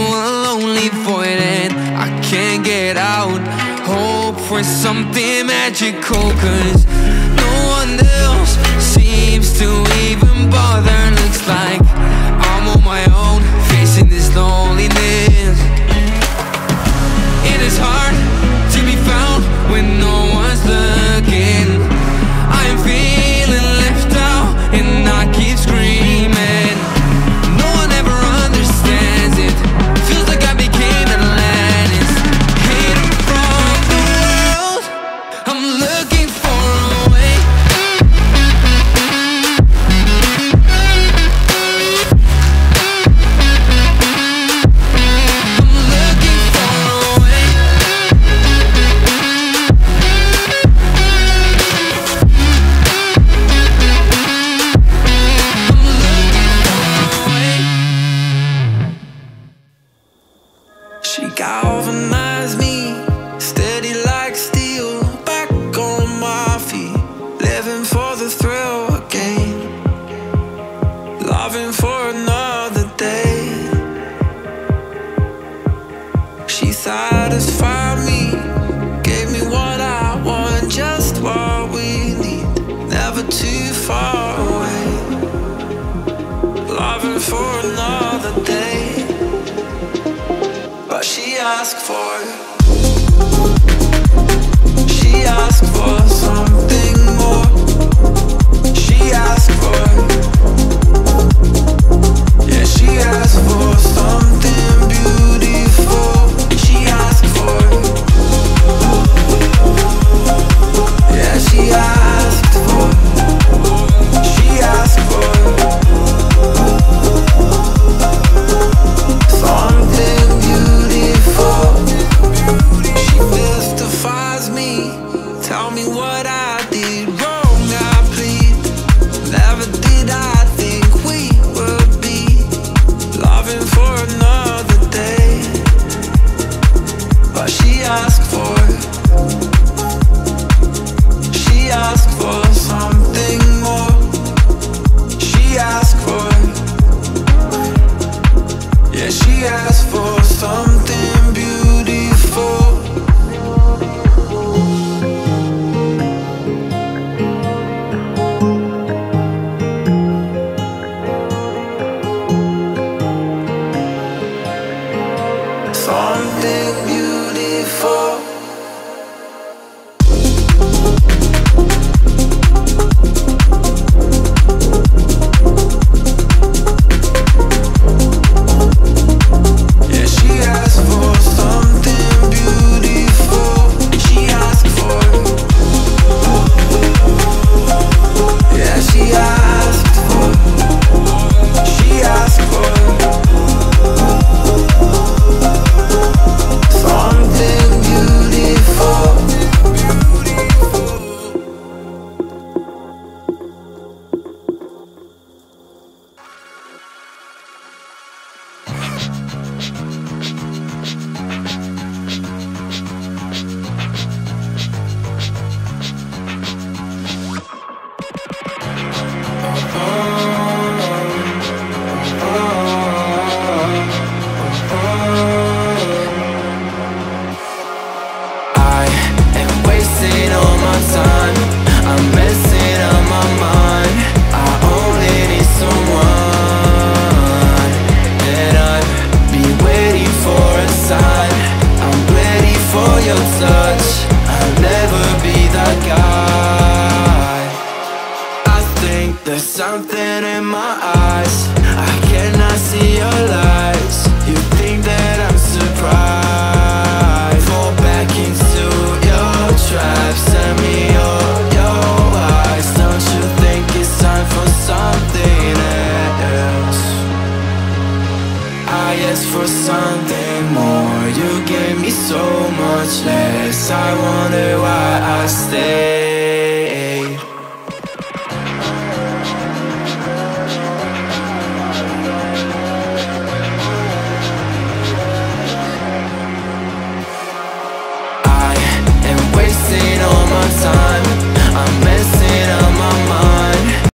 a lonely void and I can't get out. Hope for something magical, 'cause no one else seems to even bother. Looks like I'm on my own, facing this loneliness. It is hard to be found when no one's looking. I am feeling left out and I keep screaming. No one ever understands it. Feels like I became Atlantis, hidden from the world. I'm looking for a way. I'm looking for a way. She galvanized me, steady like steel, back on my feet, living for the thrill again, loving for another day. She satisfied me, gave me what I want, just what we need, never too far away, loving for another day. But she asked for something more. She asked for, yeah, she asked for something beautiful. She asked for, yeah, she asked for, she asked for something beautiful. She mystifies me, tell me what I did wrong, I plead. Never did I think we would be loving for another day. But she asked for something more. She asked for, yeah, she asked for something beautiful. Something beautiful. Yeah, she asked for something beautiful. She asked for, yeah, she asked for, she asked for something beautiful. I am wasting all my time, I'm messing up my mind. I only need someone that I'd be waiting for a sign. I'm ready for your touch, I'll never be that guy. I think there's something in my eyes, I cannot see your lies. You think that I'm surprised, fall back into your trap, send me your eyes. Don't you think it's time for something else? I asked for something more, you gave me so much less. I wonder why I stay.